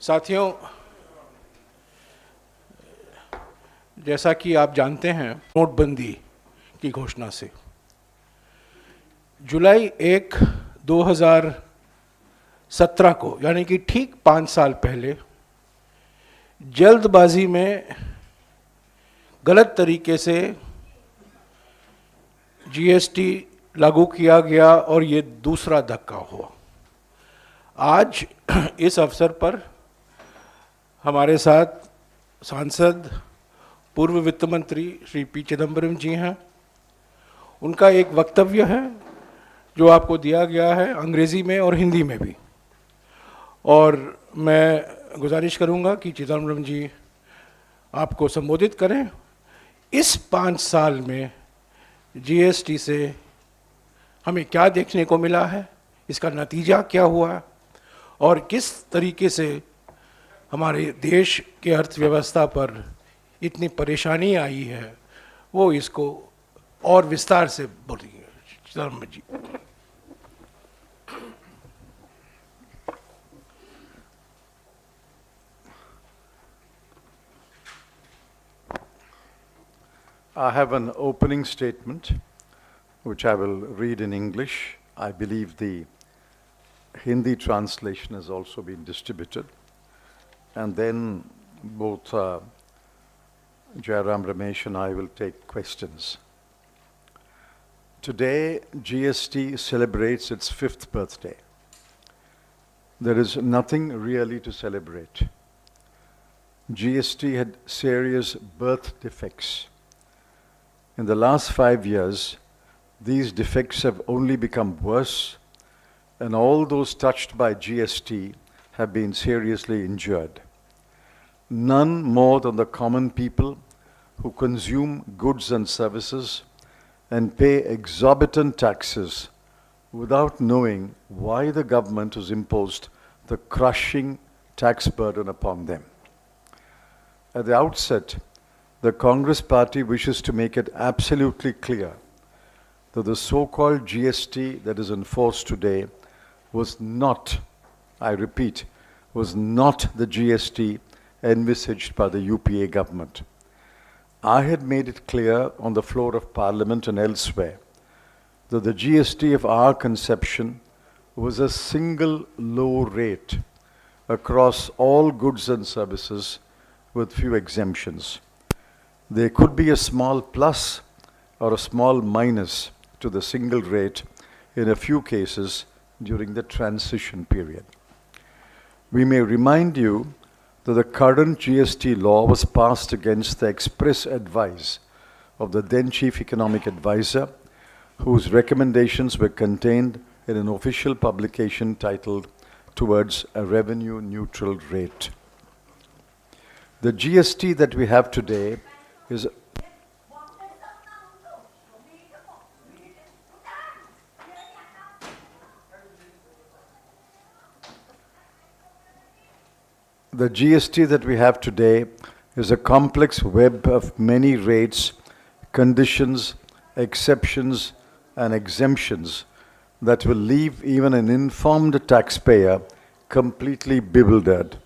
साथियों, जैसा कि आप जानते हैं, नोटबंदी की घोषणा से जुलाई 1, 2017 को, यानी कि ठीक 5 साल पहले, जल्दबाजी में गलत तरीके से जीएसटी लागू किया गया और ये दूसरा धक्का हुआ। आज इस अवसर पर हमारे साथ सांसद पूर्व वित्त मंत्री श्री पी चिदम्बरम जी हैं। उनका एक वक्तव्य है जो आपको दिया गया है अंग्रेजी में और हिंदी में भी, और मैं गुजारिश करूंगा कि चिदम्बरम जी आपको संबोधित करें। इस 5 साल में जीएसटी से हमें क्या देखने को मिला है, इसका नतीजा क्या हुआ और किस तरीके से हमारे देश के अर्थव्यवस्था पर इतनी परेशानी आई है, वो इसको और विस्तार से बोलिए चिदम्बरम जी। I have an opening statement which I will read in English. I believe the Hindi translation has also been distributed. And then both Jairam, Ramesh and I will take questions. Today, GST celebrates its 5th birthday. There is nothing really to celebrate. GST had serious birth defects. In the last 5 years, these defects have only become worse, and all those touched by GST have been seriously injured. None more than the common people who consume goods and services and pay exorbitant taxes without knowing why the government has imposed the crushing tax burden upon them. At the outset, the Congress party wishes to make it absolutely clear that the so-called GST that is enforced today was not, I repeat, was not the GST envisaged by the UPA government. I had made it clear on the floor of Parliament and elsewhere that the GST of our conception was a single low rate across all goods and services with few exemptions. There could be a small plus or a small minus to the single rate in a few cases during the transition period. We may remind you that the current GST law was passed against the express advice of the then Chief Economic Advisor, whose recommendations were contained in an official publication titled Towards a Revenue Neutral Rate. The GST that we have today is The GST that we have today is a complex web of many rates, conditions, exceptions, and exemptions that will leave even an informed taxpayer completely bewildered.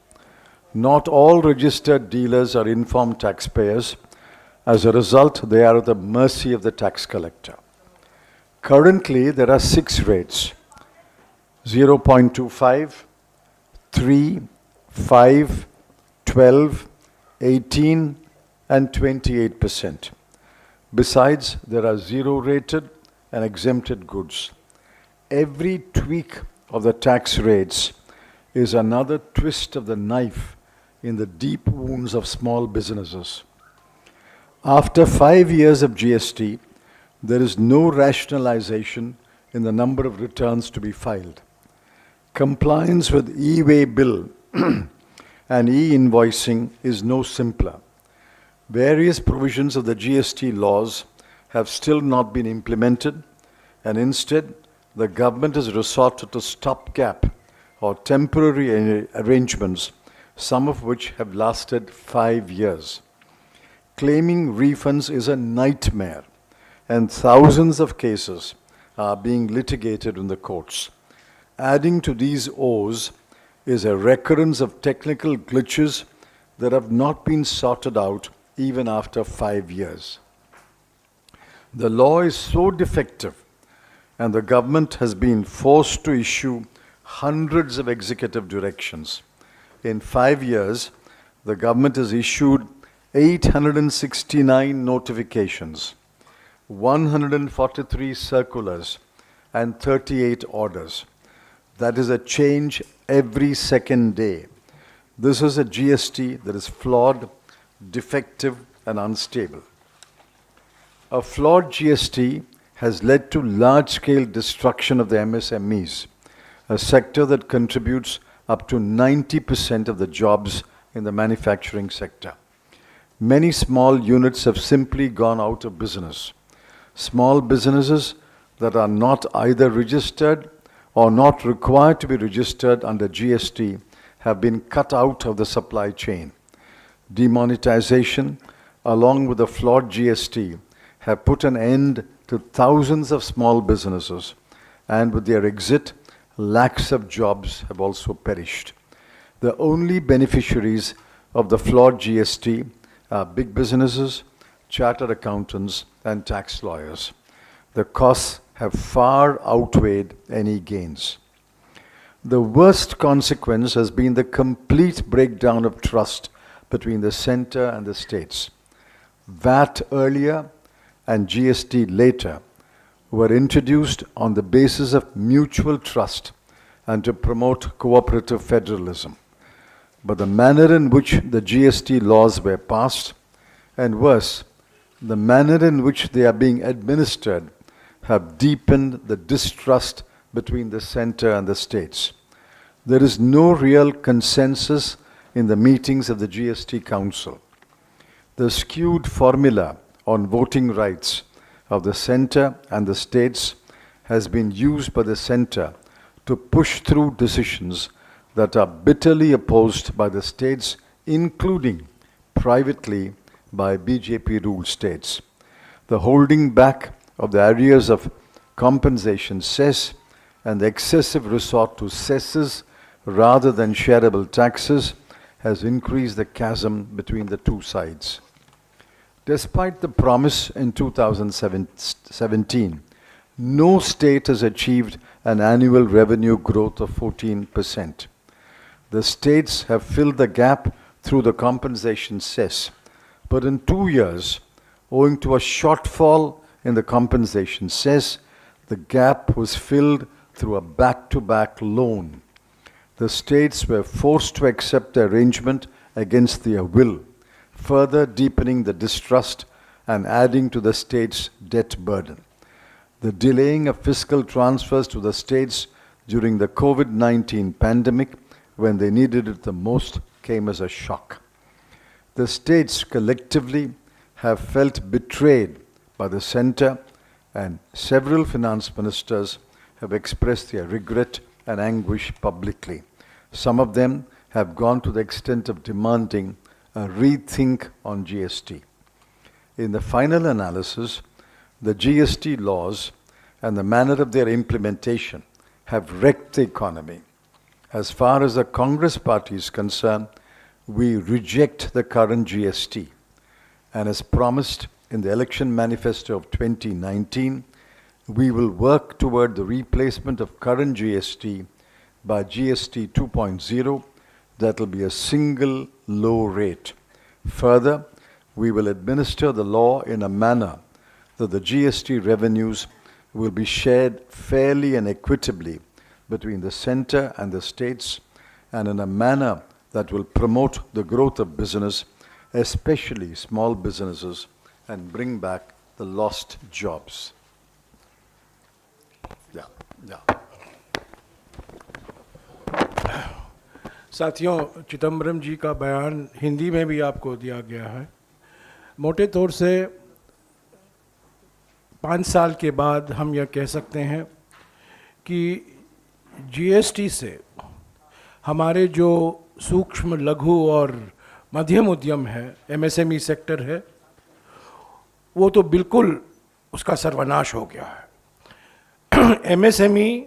Not all registered dealers are informed taxpayers. As a result, they are at the mercy of the tax collector. Currently, there are 6 rates: 0.25, 3, 5, 12, 18, and 28%. Besides, there are 0-rated and exempted goods. Every tweak of the tax rates is another twist of the knife in the deep wounds of small businesses. After 5 years of GST, there is no rationalization in the number of returns to be filed. Compliance with e-way bill and e-invoicing is no simpler. Various provisions of the GST laws have still not been implemented, and instead, the government has resorted to stopgap or temporary arrangements, some of which have lasted 5 years. Claiming refunds is a nightmare, and thousands of cases are being litigated in the courts. Adding to these woes, is a recurrence of technical glitches that have not been sorted out even after 5 years. The law is so defective, and the government has been forced to issue hundreds of executive directions. In 5 years, the government has issued 869 notifications, 143 circulars, and 38 orders. That is a change every second day. This is a GST that is flawed, defective, and unstable. A flawed GST has led to large-scale destruction of the MSMEs, a sector that contributes up to 90% of the jobs in the manufacturing sector. Many small units have simply gone out of business. Small businesses that are not either registered or not required to be registered under GST have been cut out of the supply chain. Demonetization, along with the flawed GST, have put an end to thousands of small businesses, and with their exit, lakhs of jobs have also perished. The only beneficiaries of the flawed GST are big businesses, chartered accountants, and tax lawyers. The costs have far outweighed any gains. The worst consequence has been the complete breakdown of trust between the center and the states. VAT earlier and GST later were introduced on the basis of mutual trust and to promote cooperative federalism. But the manner in which the GST laws were passed, and worse, the manner in which they are being administered, have deepened the distrust between the center and the states. There is no real consensus in the meetings of the GST Council. The skewed formula on voting rights of the center and the states has been used by the center to push through decisions that are bitterly opposed by the states, including privately by BJP-ruled states. The holding back of the arrears of compensation cess and the excessive resort to cesses rather than shareable taxes has increased the chasm between the two sides. Despite the promise in 2017, no state has achieved an annual revenue growth of 14%. The states have filled the gap through the compensation cess, but in 2 years, owing to a shortfall in the compensation cess, the gap was filled through a back-to-back loan. The states were forced to accept the arrangement against their will, further deepening the distrust and adding to the states' debt burden. The delaying of fiscal transfers to the states during the COVID-19 pandemic, when they needed it the most, came as a shock. The states collectively have felt betrayed by the center, and several finance ministers have expressed their regret and anguish publicly. Some of them have gone to the extent of demanding a rethink on GST. In the final analysis, the GST laws and the manner of their implementation have wrecked the economy. As far as the Congress party is concerned, we reject the current GST, and as promised in the election manifesto of 2019, we will work toward the replacement of current GST by GST 2.0 that will be a single low rate. Further, we will administer the law in a manner that the GST revenues will be shared fairly and equitably between the center and the states, and in a manner that will promote the growth of business, especially small businesses, and bring back the lost jobs. Yeah. साथियों, चिदम्बरम जी का बयान हिंदी में भी आपको दिया गया है। मोटे तौर से 5 साल के बाद हम यह कह सकते हैं कि जीएसटी से हमारे जो सूक्ष्म, लघु और मध्यम उद्यम है, एमएसएमई सेक्टर है, वो तो बिल्कुल उसका सर्वनाश हो गया है। एमएसएमई,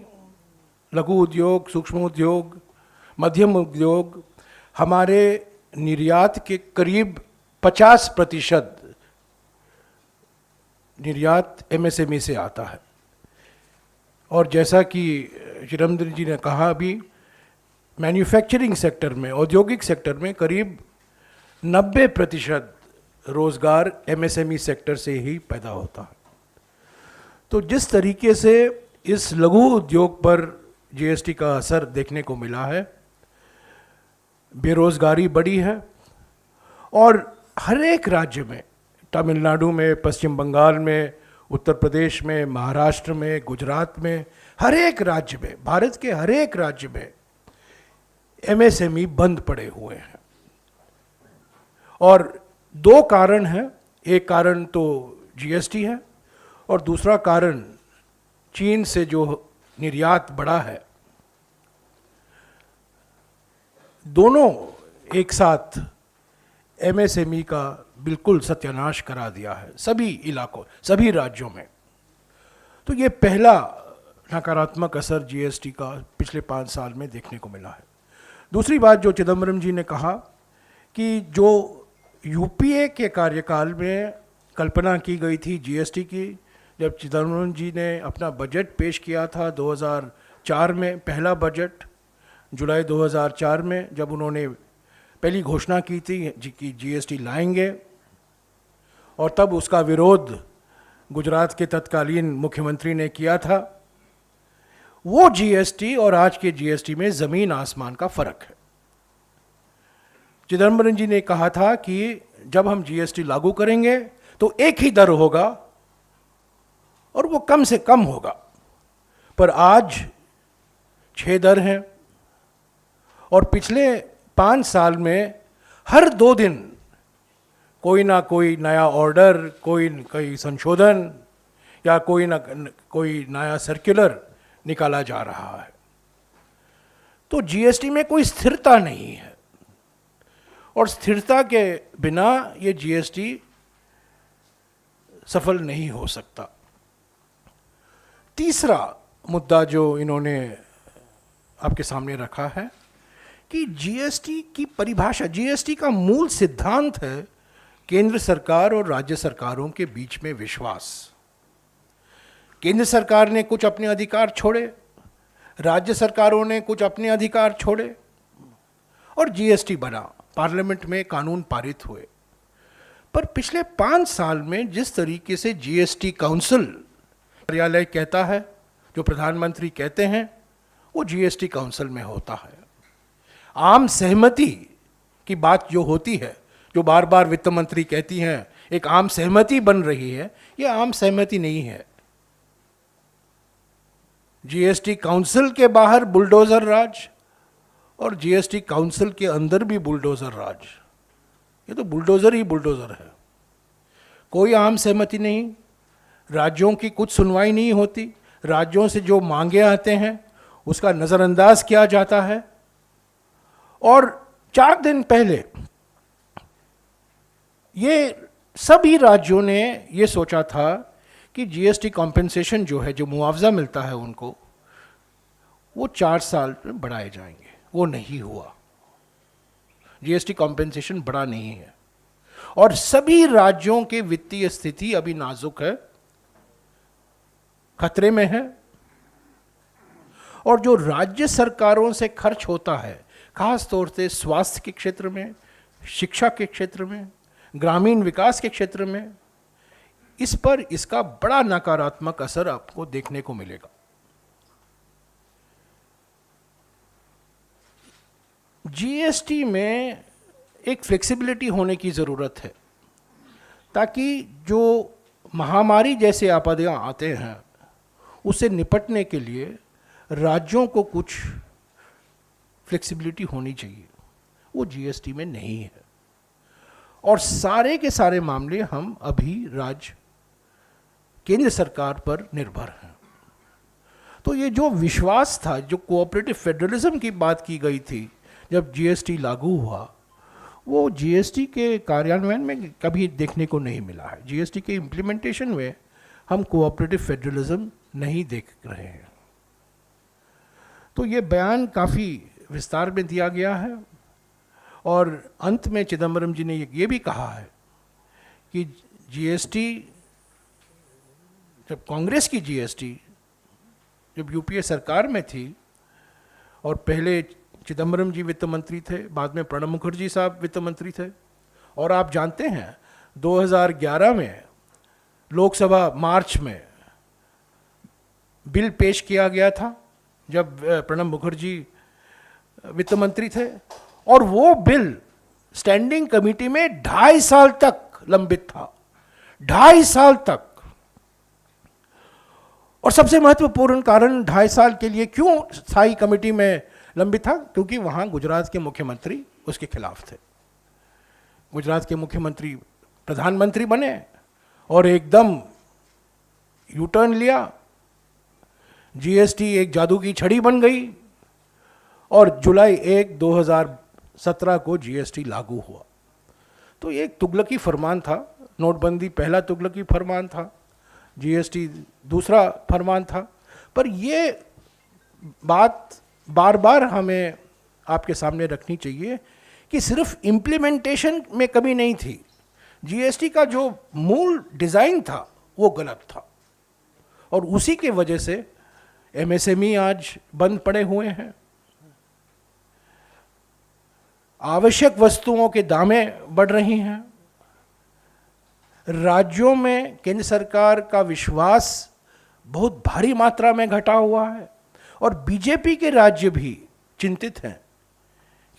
लघु उद्योग, सूक्ष्म उद्योग, मध्यम उद्योग हमारे निर्यात के करीब 50% निर्यात एमएसएमई से आता है। और जैसा कि चिदम्बरम जी ने कहा, अभी मैन्युफैक्चरिंग सेक्टर में, औद्योगिक सेक्टर में करीब 90% रोजगार एमएसएमई सेक्टर से ही पैदा होता है। तो जिस तरीके से इस लघु उद्योग पर जीएसटी का असर देखने को मिला है, बेरोजगारी बढ़ी है और हर एक राज्य में, तमिलनाडु में, पश्चिम बंगाल में, उत्तर प्रदेश में, महाराष्ट्र में, गुजरात में, हर एक राज्य में, भारत के हर एक राज्य में एमएसएमई बंद पड़े हुए हैं। और दो कारण हैं, एक कारण तो जीएसटी है और दूसरा कारण चीन से जो निर्यात बढ़ा है। दोनों एक साथ एमएसएमई का बिल्कुल सत्यानाश करा दिया है सभी इलाकों, सभी राज्यों में। तो ये पहला नकारात्मक असर जीएसटी का पिछले 5 साल में देखने को मिला है। दूसरी बात जो चिदम्बरम जी ने कहा कि जो यूपीए के कार्यकाल में कल्पना की गई थी जीएसटी की, जब चिदम्बरम जी ने अपना बजट पेश किया था 2004 में, पहला बजट जुलाई 2004 में, जब उन्होंने पहली घोषणा की थी कि जीएसटी लाएंगे, और तब उसका विरोध गुजरात के तत्कालीन मुख्यमंत्री ने किया था। वो जीएसटी और आज के जीएसटी में ज़मीन आसमान का फ़र्क है। चिदम्बरम जी ने कहा था कि जब हम जीएसटी लागू करेंगे तो एक ही दर होगा और वो कम से कम होगा, पर आज 6 दर हैं और पिछले 5 साल में हर 2 दिन कोई ना कोई नया ऑर्डर, कोई संशोधन या कोई नया सर्कुलर निकाला जा रहा है। तो जीएसटी में कोई स्थिरता नहीं है और स्थिरता के बिना ये जीएसटी सफल नहीं हो सकता। तीसरा मुद्दा जो इन्होंने आपके सामने रखा है कि जीएसटी की परिभाषा, जीएसटी का मूल सिद्धांत है केंद्र सरकार और राज्य सरकारों के बीच में विश्वास। केंद्र सरकार ने कुछ अपने अधिकार छोड़े, राज्य सरकारों ने कुछ अपने अधिकार छोड़े और जीएसटी बना, पार्लियामेंट में कानून पारित हुए। पर पिछले 5 साल में जिस तरीके से जीएसटी काउंसिल कार्यालय कहता है, जो प्रधानमंत्री कहते हैं, वो जीएसटी काउंसिल में होता है। आम सहमति की बात जो होती है, जो बार बार वित्त मंत्री कहती हैं, एक आम सहमति बन रही है, ये आम सहमति नहीं है। जीएसटी काउंसिल के बाहर बुलडोजर राज और जीएसटी काउंसिल के अंदर भी बुलडोजर राज। ये तो बुलडोजर ही बुलडोजर है। कोई आम सहमति नहीं, राज्यों की कुछ सुनवाई नहीं होती, राज्यों से जो मांगे आते हैं उसका नज़रअंदाज किया जाता है। और 4 दिन पहले ये सभी राज्यों ने ये सोचा था कि जीएसटी कॉम्पेंसेशन जो है, जो मुआवजा मिलता है उनको, वो 4 साल में बढ़ाए जाएंगे। वो नहीं हुआ। जीएसटी कॉम्पेंसेशन बढ़ा नहीं है और सभी राज्यों के वित्तीय स्थिति अभी नाजुक है, खतरे में है। और जो राज्य सरकारों से खर्च होता है, खास तौर से स्वास्थ्य के क्षेत्र में, शिक्षा के क्षेत्र में, ग्रामीण विकास के क्षेत्र में, इस पर इसका बड़ा नकारात्मक असर आपको देखने को मिलेगा। जीएसटी में एक फ्लेक्सिबिलिटी होने की ज़रूरत है ताकि जो महामारी जैसे आपदाएं आते हैं उससे निपटने के लिए राज्यों को कुछ फ्लेक्सिबिलिटी होनी चाहिए। वो जीएसटी में नहीं है और सारे के सारे मामले हम अभी केंद्र सरकार पर निर्भर हैं। तो ये जो विश्वास था, जो कोऑपरेटिव फेडरलिज्म की बात की गई थी जब जीएसटी लागू हुआ, वो जीएसटी के कार्यान्वयन में कभी देखने को नहीं मिला है। जीएसटी के इम्प्लीमेंटेशन में हम कोऑपरेटिव फेडरलिज्म नहीं देख रहे हैं। तो ये बयान काफ़ी विस्तार में दिया गया है। और अंत में चिदम्बरम जी ने ये भी कहा है कि जीएसटी, जब कांग्रेस की जीएसटी जब यूपीए सरकार में थी, और पहले चिदम्बरम जी वित्त मंत्री थे, बाद में प्रणब मुखर्जी साहब वित्त मंत्री थे, और आप जानते हैं 2011 में लोकसभा मार्च में बिल पेश किया गया था जब प्रणब मुखर्जी वित्त मंत्री थे, और वो बिल स्टैंडिंग कमेटी में 2.5 साल तक लंबित था, 2.5 साल तक। और सबसे महत्वपूर्ण कारण 2.5 साल के लिए क्यों स्थायी कमेटी में लंबित था, क्योंकि वहां गुजरात के मुख्यमंत्री उसके खिलाफ थे। गुजरात के मुख्यमंत्री प्रधानमंत्री बने और एकदम यू टर्न लिया, जीएसटी एक जादू की छड़ी बन गई, और जुलाई 1, 2017 को जीएसटी लागू हुआ। तो ये एक तुगलकी फरमान था, नोटबंदी पहला तुगलकी फरमान था, जीएसटी दूसरा फरमान था। पर ये बात बार बार हमें आपके सामने रखनी चाहिए कि सिर्फ इम्प्लीमेंटेशन में कमी नहीं थी, जीएसटी का जो मूल डिज़ाइन था वो गलत था, और उसी के वजह से एमएसएमई आज बंद पड़े हुए हैं। आवश्यक वस्तुओं के दामें बढ़ रही हैं, राज्यों में केंद्र सरकार का विश्वास बहुत भारी मात्रा में घटा हुआ है, और बीजेपी के राज्य भी चिंतित हैं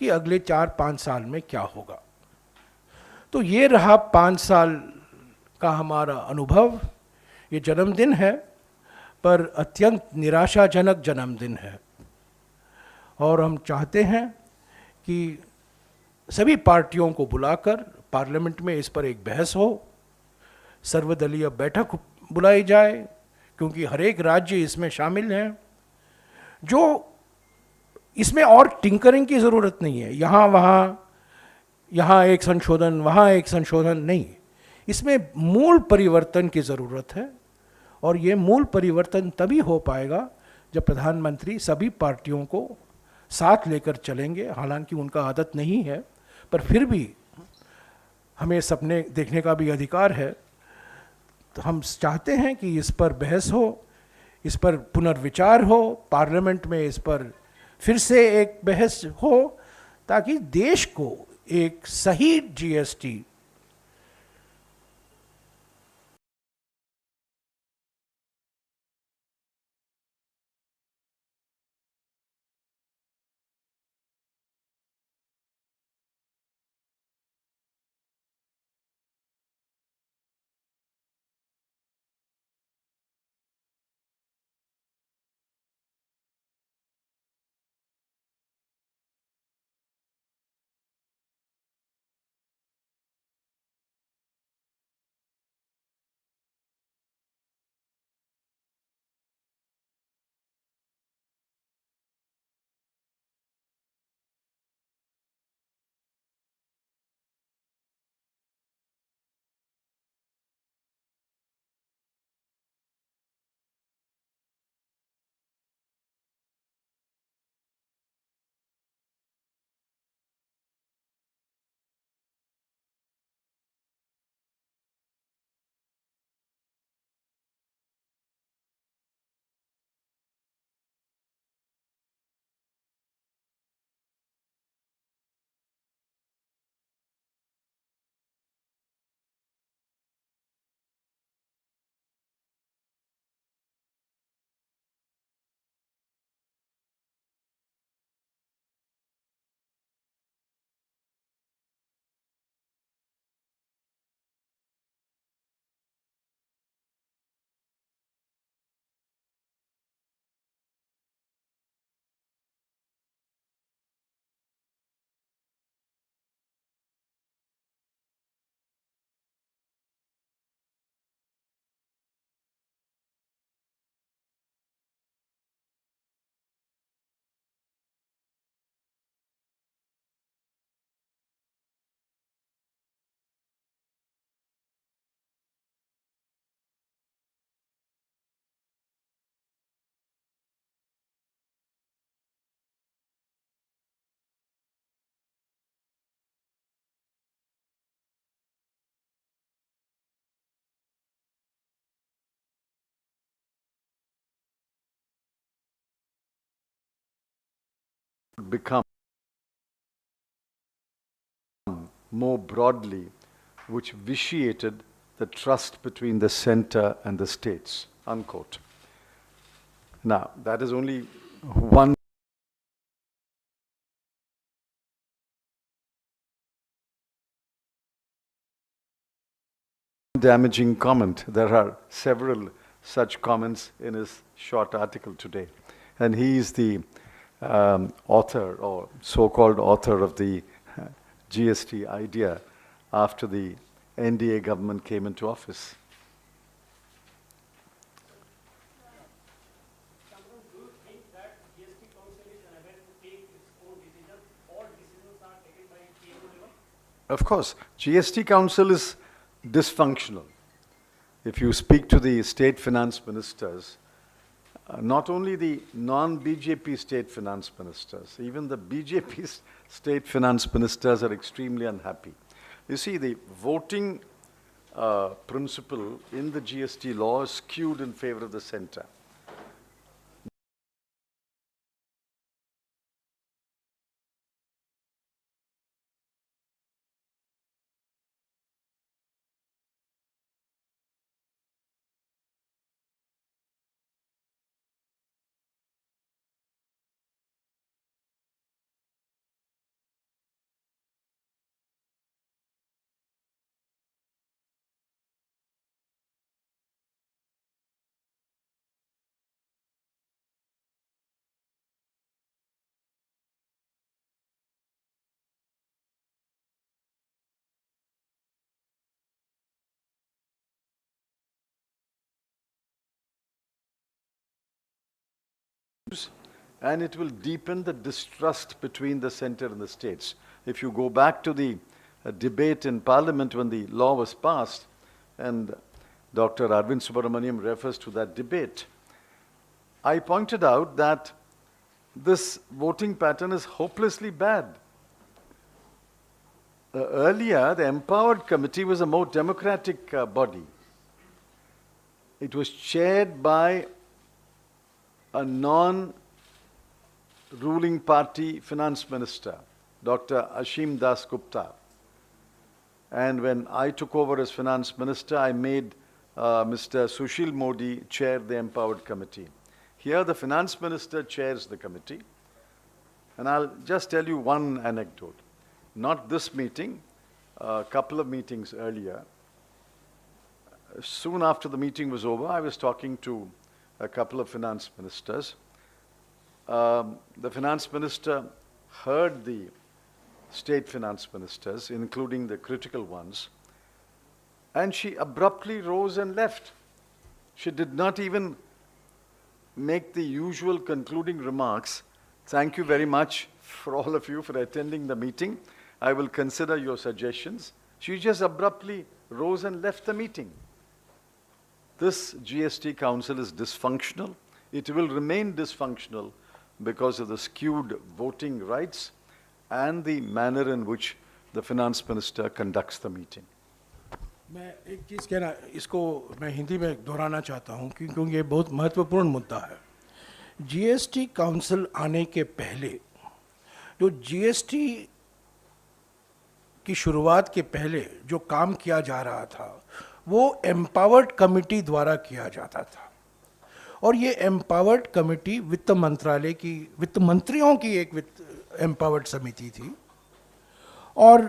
कि अगले 4-5 साल में क्या होगा। तो ये रहा 5 साल का हमारा अनुभव। ये जन्मदिन है, पर अत्यंत निराशाजनक जन्मदिन है, और हम चाहते हैं कि सभी पार्टियों को बुलाकर पार्लियामेंट में इस पर एक बहस हो, सर्वदलीय बैठक बुलाई जाए, क्योंकि हर एक राज्य इसमें शामिल हैं। जो इसमें और टिंकरिंग की ज़रूरत नहीं है, यहाँ एक संशोधन, वहाँ एक संशोधन नहीं, इसमें मूल परिवर्तन की ज़रूरत है। और ये मूल परिवर्तन तभी हो पाएगा जब प्रधानमंत्री सभी पार्टियों को साथ लेकर चलेंगे। हालांकि उनका आदत नहीं है, पर फिर भी हमें सपने देखने का भी अधिकार है। तो हम चाहते हैं कि इस पर बहस हो, इस पर पुनर्विचार हो, पार्लियामेंट में इस पर फिर से एक बहस हो, ताकि देश को एक सही GST become more broadly, which vitiated the trust between the center and the states, unquote. Now, that is only one damaging comment. There are several such comments in his short article today. And he is the author, or so-called author, of the GST idea after the NDA government came into office. Do you think that GST Council is unable to take its own decisions? All decisions are taken by PMO level? Of course, GST Council is dysfunctional. If you speak to the state finance ministers, not only the non-BJP state finance ministers, even the BJP state finance ministers are extremely unhappy. You see, the voting principle in the GST law is skewed in favor of the center. And it will deepen the distrust between the center and the states. If you go back to the debate in Parliament when the law was passed, and Dr. Arvind Subramaniam refers to that debate, I pointed out that this voting pattern is hopelessly bad. Earlier, the Empowered Committee was a more democratic body. It was chaired by a non-ruling party finance minister, Dr. Ashim Das Gupta. And when I took over as finance minister, I made Mr. Sushil Modi chair the Empowered Committee. Here, the finance minister chairs the committee. And I'll just tell you one anecdote. Not this meeting, a couple of meetings earlier. Soon after the meeting was over, I was talking to a couple of finance ministers. The finance minister heard the state finance ministers, including the critical ones, and she abruptly rose and left. She did not even make the usual concluding remarks. Thank you very much for all of you for attending the meeting. I will consider your suggestions. She just abruptly rose and left the meeting. This GST Council is dysfunctional. It will remain dysfunctional because of the skewed voting rights and the manner in which the finance minister conducts the meeting. मैं एक चीज़ कहना, इसको मैं हिंदी में दोहराना चाहता हूँ क्योंकि ये बहुत महत्वपूर्ण मुद्दा है। जीएसटी काउंसिल आने के पहले, जो जीएसटी की शुरुआत के पहले जो काम किया जा रहा था, वो एम्पावर्ड कमेटी द्वारा किया जाता था। और ये एम्पावर्ड कमेटी वित्त मंत्रालय की, वित्त मंत्रियों की एक एम्पावर्ड समिति थी। और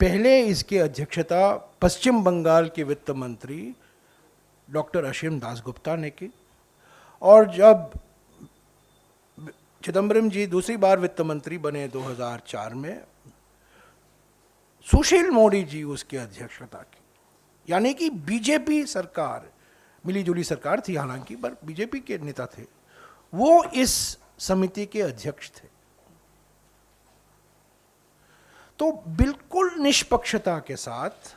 पहले इसकी अध्यक्षता पश्चिम बंगाल के वित्त मंत्री डॉक्टर असीम दासगुप्ता ने की। और जब चिदम्बरम जी दूसरी बार वित्त मंत्री बने 2004 में, सुशील मोदी जी उसकी अध्यक्षता की। यानी कि बीजेपी सरकार, मिलीजुली सरकार थी हालांकि, पर बीजेपी के नेता थे, वो इस समिति के अध्यक्ष थे। तो बिल्कुल निष्पक्षता के साथ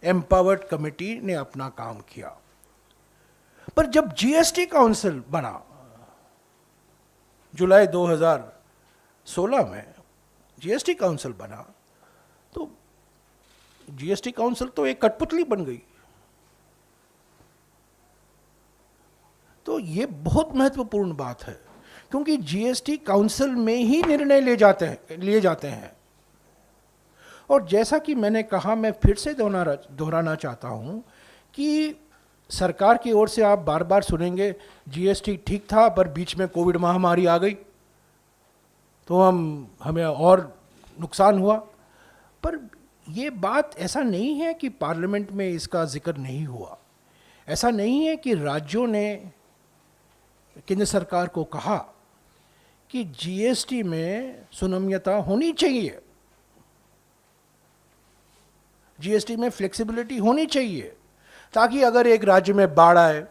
एम्पावर्ड कमेटी ने अपना काम किया। पर जब जीएसटी काउंसिल बना जुलाई 2016 में, जीएसटी काउंसिल बना, तो जीएसटी काउंसिल तो एक कठपुतली बन गई। तो ये बहुत महत्वपूर्ण बात है क्योंकि जीएसटी काउंसिल में ही निर्णय लिए जाते हैं। और जैसा कि मैंने कहा, मैं फिर से दोहराना चाहता हूं कि सरकार की ओर से आप बार बार सुनेंगे जीएसटी ठीक था पर बीच में कोविड महामारी आ गई तो हमें और नुकसान हुआ। पर ये बात ऐसा नहीं है कि पार्लियामेंट में इसका जिक्र नहीं हुआ, ऐसा नहीं है कि राज्यों ने केंद्र सरकार को कहा कि जीएसटी में सुनम्यता होनी चाहिए, जीएसटी में फ्लेक्सिबिलिटी होनी चाहिए, ताकि अगर एक राज्य में बाढ़ आए,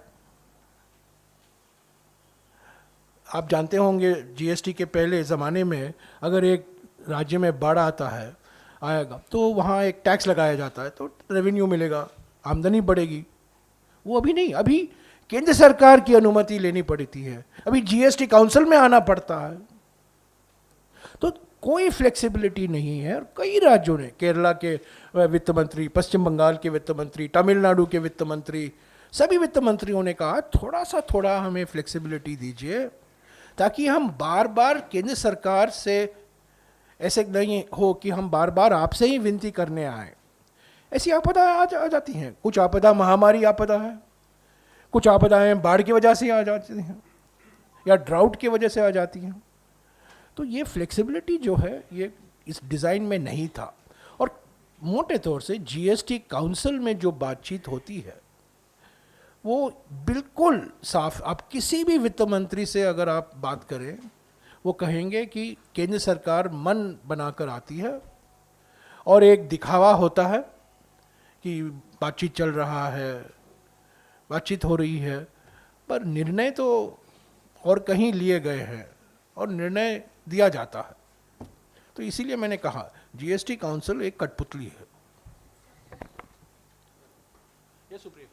आप जानते होंगे जीएसटी के पहले ज़माने में अगर एक राज्य में बाढ़ आएगा तो वहाँ एक टैक्स लगाया जाता है, तो रेवेन्यू मिलेगा, आमदनी बढ़ेगी। वो अभी नहीं, अभी केंद्र सरकार की अनुमति लेनी पड़ती है, अभी जीएसटी काउंसिल में आना पड़ता है। तो कोई फ्लेक्सिबिलिटी नहीं है। और कई राज्यों ने, केरला के वित्त मंत्री, पश्चिम बंगाल के वित्त मंत्री, तमिलनाडु के वित्त मंत्री, सभी वित्त मंत्रियों ने कहा थोड़ा हमें फ्लेक्सिबिलिटी दीजिए, ताकि हम बार बार केंद्र सरकार से ऐसे नहीं हो कि हम बार बार आपसे ही विनती करने आए। ऐसी आपदा आ जाती हैं, कुछ आपदा महामारी आपदा है, कुछ आपदाएं बाढ़ की वजह से आ जाती हैं या ड्राउट की वजह से आ जाती हैं। तो ये फ्लेक्सिबिलिटी जो है ये इस डिज़ाइन में नहीं था। और मोटे तौर से जीएसटी काउंसिल में जो बातचीत होती है वो बिल्कुल साफ, आप किसी भी वित्त मंत्री से अगर आप बात करें वो कहेंगे कि केंद्र सरकार मन बनाकर आती है और एक दिखावा होता है कि बातचीत चल रहा है, बातचीत हो रही है, पर निर्णय तो और कहीं लिए गए हैं और निर्णय दिया जाता है। तो इसीलिए मैंने कहा जीएसटी काउंसिल एक कठपुतली है। ये supreme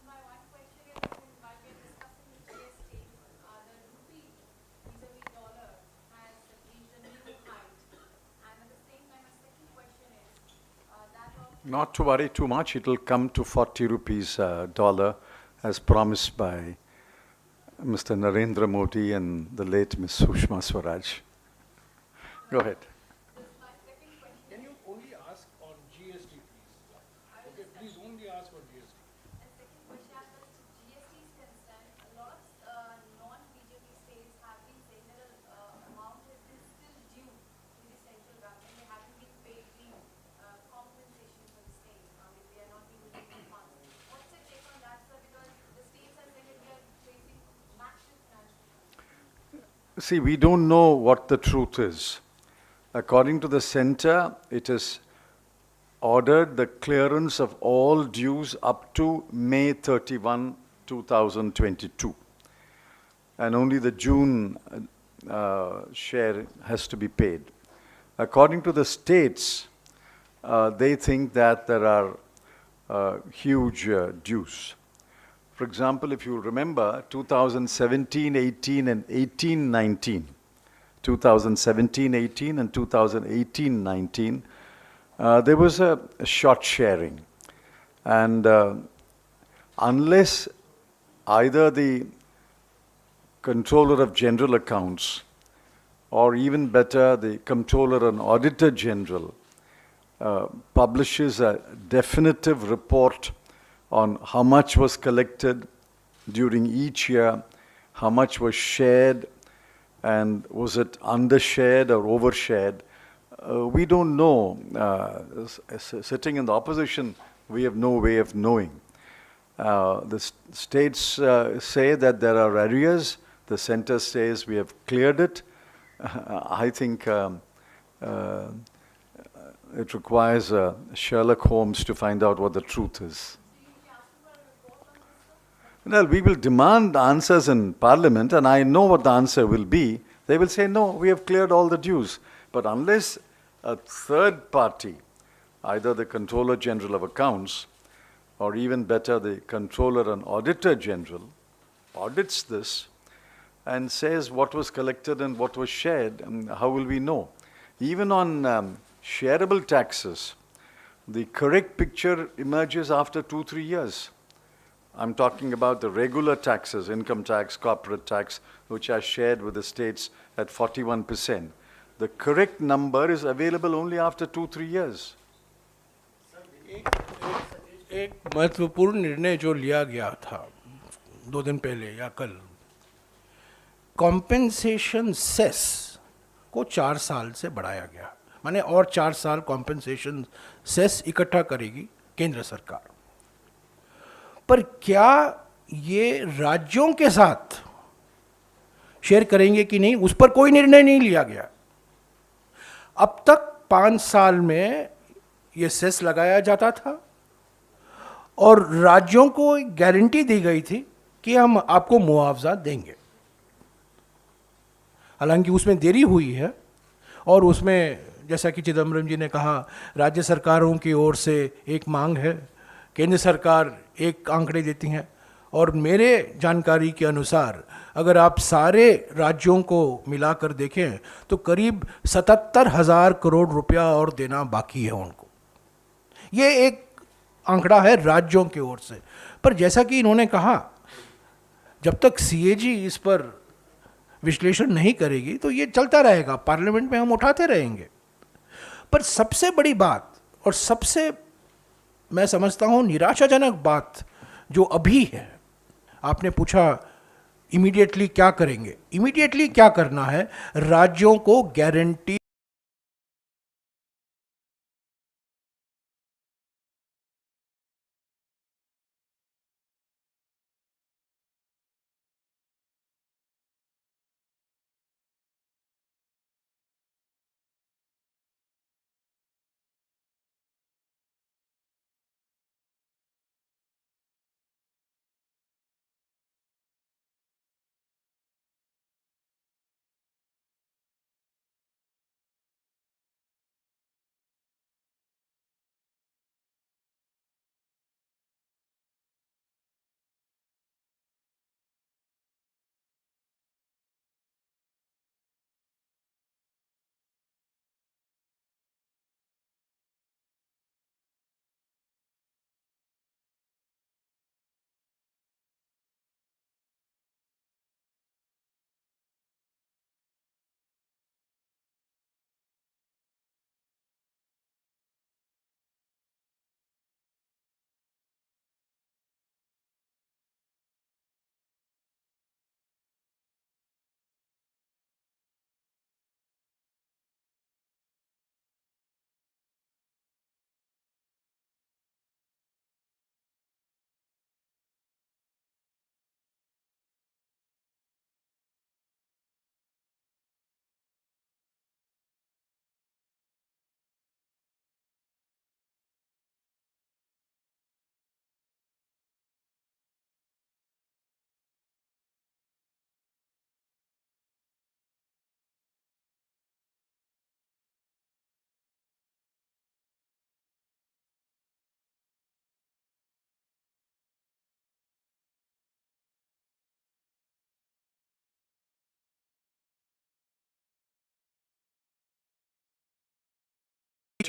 My one question is, while we are discussing the GST, the rupee vis-a-vis dollar has reached a new height. And at the same time, my second question is that of Not to worry too much, it will come to 40 rupees dollar as promised by Mr. Narendra Modi and the late Ms. Sushma Swaraj. Go ahead. my second question. Can you only ask on GST, please? Okay, please only ask for GST. And second question, as far as GST is concerned, a lot of non-BJP states have been saying that amount has been still due to the central government. They haven't been paid the compensation for the states. They are not being released funds. What's your take on that, sir? Because the states are saying that we are facing massive financial. See, we don't know what the truth is. According to the center, it has ordered the clearance of all dues up to May 31, 2022. And only the June share has to be paid. According to the states, they think that there are huge dues. For example, if you remember, 2017, 18, and 18, 19, 2017, 18, and 2018, 19, there was a short sharing. And unless either the Controller of General Accounts or even better, the Comptroller and Auditor General publishes a definitive report on how much was collected during each year, how much was shared, and was it undershared or overshared. We don't know. Sitting in the opposition, we have no way of knowing. The states say that there are arrears. The center says we have cleared it. I think it requires Sherlock Holmes to find out what the truth is. Well, we will demand answers in Parliament, and I know what the answer will be. They will say, no, we have cleared all the dues. But unless a third party, either the Controller General of Accounts, or even better, the Controller and Auditor General, audits this and says what was collected and what was shared, how will we know? Even on shareable taxes, the correct picture emerges after 2-3 years. I'm talking about the regular taxes, income tax, corporate tax, which are shared with the states at 41%. The correct number is available only after 2-3 years. एक महत्वपूर्ण निर्णय जो लिया गया था 2 दिन पहले या कल, कॉम्पेंसेशन सेस को 4 साल से बढ़ाया गया, माने और 4 साल कॉम्पेंसेशन सेस इकट्ठा करेगी केंद्र सरकार। पर क्या ये राज्यों के साथ शेयर करेंगे कि नहीं, उस पर कोई निर्णय नहीं लिया गया। अब तक 5 साल में ये सेस लगाया जाता था और राज्यों को गारंटी दी गई थी कि हम आपको मुआवजा देंगे। हालांकि उसमें देरी हुई है और उसमें जैसा कि चिदम्बरम जी ने कहा, राज्य सरकारों की ओर से एक मांग है, केंद्र सरकार एक आंकड़े देती हैं, और मेरे जानकारी के अनुसार अगर आप सारे राज्यों को मिलाकर देखें तो करीब 77,000 करोड़ रुपया और देना बाकी है उनको। ये एक आंकड़ा है राज्यों की ओर से। पर जैसा कि इन्होंने कहा, जब तक सीएजी इस पर विश्लेषण नहीं करेगी तो ये चलता रहेगा, पार्लियामेंट में हम उठाते रहेंगे। पर सबसे बड़ी बात और सबसे मैं समझता हूँ निराशाजनक बात जो अभी है, आपने पूछा इमीडिएटली क्या करेंगे। इमीडिएटली क्या करना है, राज्यों को guarantee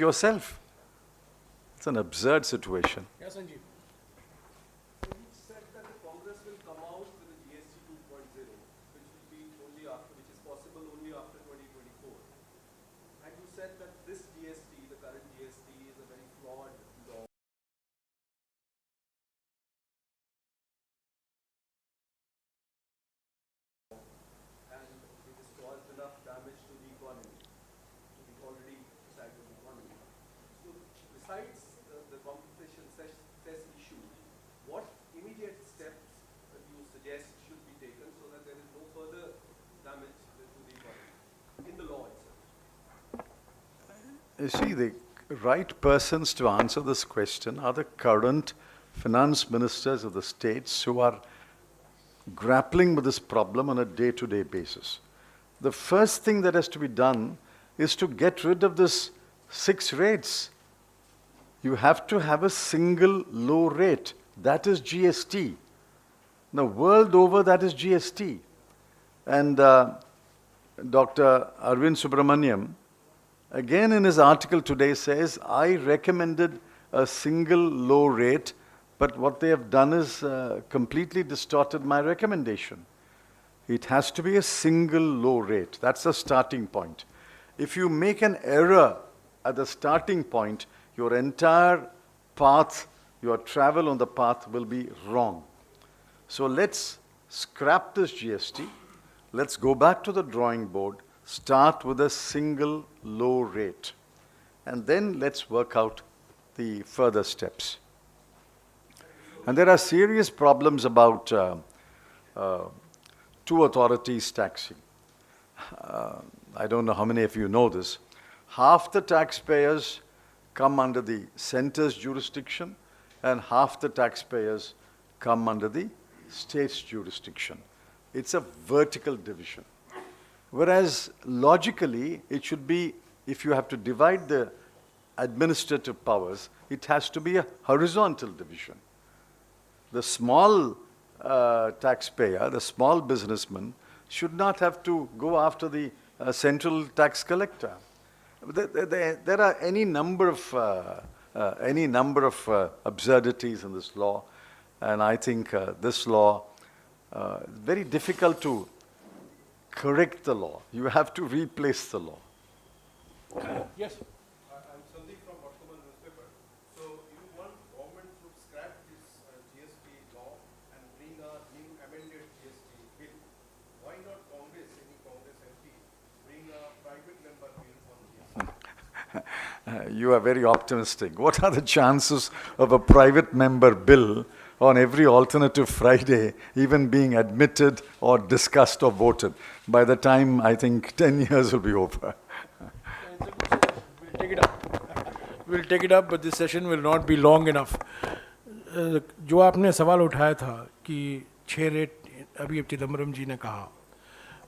yourself. It's an absurd situation. क्या Sanjeev? Said that the Congress will come out with a GST 2.0, which will be only after, which is possible only after 2024. And you said that this GST, the current GST, is a very flawed law. And it has caused enough damage to the economy, to the already stagnant economy. So besides the compensation cess issue, what immediate steps you suggest should be taken so that there is no further damage to the economy in the law itself? You see, the right persons to answer this question are the current finance ministers of the states who are grappling with this problem on a day-to-day basis. The first thing that has to be done is to get rid of this 6 rates. You have to have a single low rate. That is GST. Now, world over, that is GST. And Dr. Arvind Subramaniam, again in his article today, says, I recommended a single low rate But what they have done is completely distorted my recommendation. It has to be a single low rate. That's the starting point. If you make an error at the starting point, your entire path, your travel on the path will be wrong. So let's scrap this GST. Let's go back to the drawing board, start with a single low rate, and then let's work out the further steps. And there are serious problems about two authorities taxing. I don't know how many of you know this. Half the taxpayers come under the center's jurisdiction, and half the taxpayers come under the state's jurisdiction. It's a vertical division. Whereas logically, it should be, if you have to divide the administrative powers, it has to be a horizontal division. The small taxpayer, the small businessman, should not have to go after the central tax collector. There are any number of absurdities in this law, and I think this law is very difficult to correct the law. You have to replace the law. Yes. I'm Sandeep from Vartaman newspaper. So you want government to scrap this GST law and bring a new amended GST bill. Why not Congress, any Congress MP, bring a private member bill on GST? You are very optimistic. What are the chances of a private member bill on every alternative Friday even being admitted or discussed or voted? By the time, I think, 10 years will be over. We'll take it up. We'll take it up, but this session will not be long enough. जो आपने सवाल उठाया था कि 6 rate अभी चिदम्बरम जी ने कहा,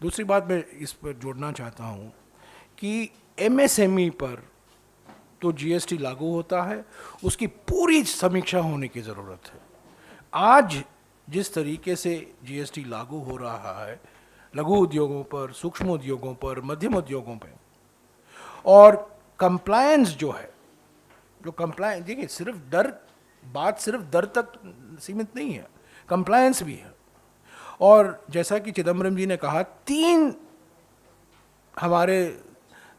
दूसरी बात मैं इस पर जोड़ना चाहता हूँ कि एमएसएमई पर तो जीएसटी लागू होता है, उसकी पूरी समीक्षा होने की ज़रूरत है. आज जिस तरीके से जीएसटी लागू हो रहा है लघु उद्योगों पर, सूक्ष्म उद्योगों पर, मध्यम उद्योगों पर, और कंप्लायंस जो है, जो कंप्लायंस, देखिए बात सिर्फ दर तक सीमित नहीं है, कंप्लायंस भी है. और जैसा कि चिदम्बरम जी ने कहा,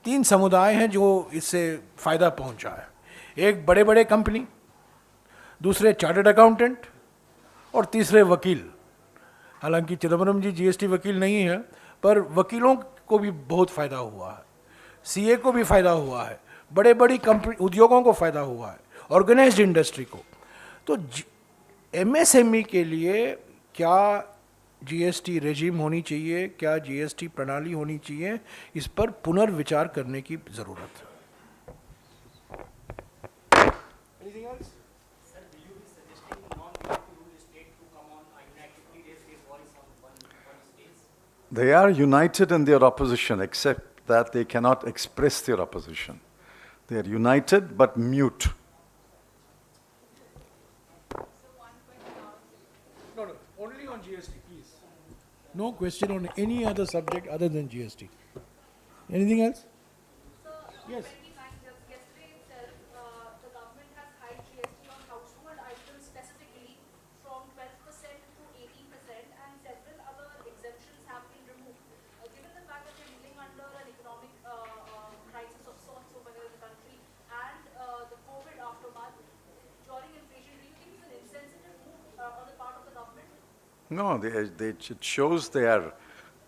तीन समुदाय हैं जो इससे फ़ायदा पहुंचा है. एक बड़े बड़े कंपनी, दूसरे चार्टर्ड अकाउंटेंट, और तीसरे वकील. हालांकि चिदम्बरम जी जीएसटी वकील नहीं है, पर वकीलों को भी बहुत फ़ायदा हुआ है, सीए को भी फ़ायदा हुआ है, बड़े बड़ी कंपनी उद्योगों को फ़ायदा हुआ है, ऑर्गेनाइज्ड इंडस्ट्री को. तो एमएसएमई के लिए क्या जीएसटी रेजिम होनी चाहिए, क्या जीएसटी प्रणाली होनी चाहिए, इस पर पुनर्विचार करने की ज़रूरत है. Sir, will you be suggesting non-elective rule state to come on a united 3 days case voice on one state? They are united in their opposition, except that they cannot express their opposition. They are united but mute. No, only on GST, please. No question on any other subject other than GST. Anything else? So, Yes. yesterday itself, the government has hiked GST on household items specifically from 12% to 18%, and several other exemptions have been removed. Given the fact that we're living under an economic crisis of sorts over here in the country, and the COVID aftermath, during inflation, do you think it's an insensitive move on the part of the government? No, it shows their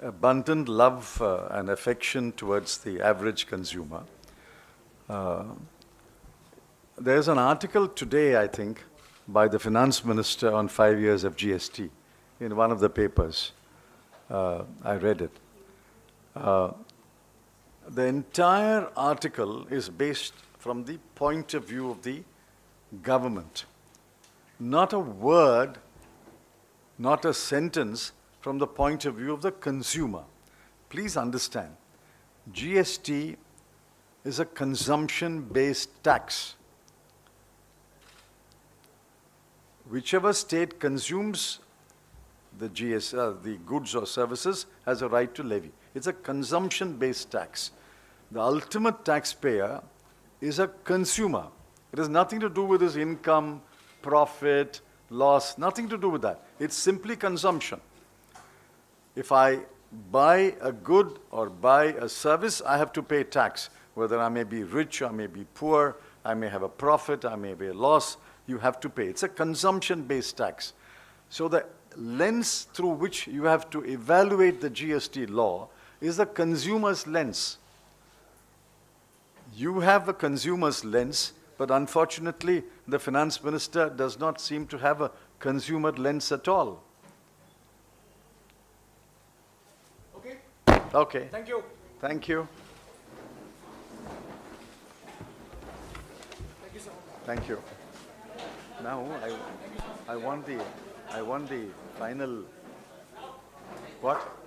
abundant love and affection towards the average consumer. There's an article today, I think, by the finance minister on 5 years of GST in one of the papers. I read it. The entire article is based from the point of view of the government. Not a word, not a sentence from the point of view of the consumer. Please understand, GST is a consumption-based tax. Whichever state consumes the goods or services has a right to levy. It's a consumption-based tax. The ultimate taxpayer is a consumer. It has nothing to do with his income, profit, loss, nothing to do with that. It's simply consumption. If I buy a good or buy a service, I have to pay tax. Whether I may be rich, I may be poor, I may have a profit, I may be a loss, you have to pay. It's a consumption-based tax. So the lens through which you have to evaluate the GST law is the consumer's lens. You have a consumer's lens, but unfortunately, the finance minister does not seem to have a consumer lens at all. Okay, Okay, thank you. thank you. Thank you so much. Thank you. Now, I want the final, what?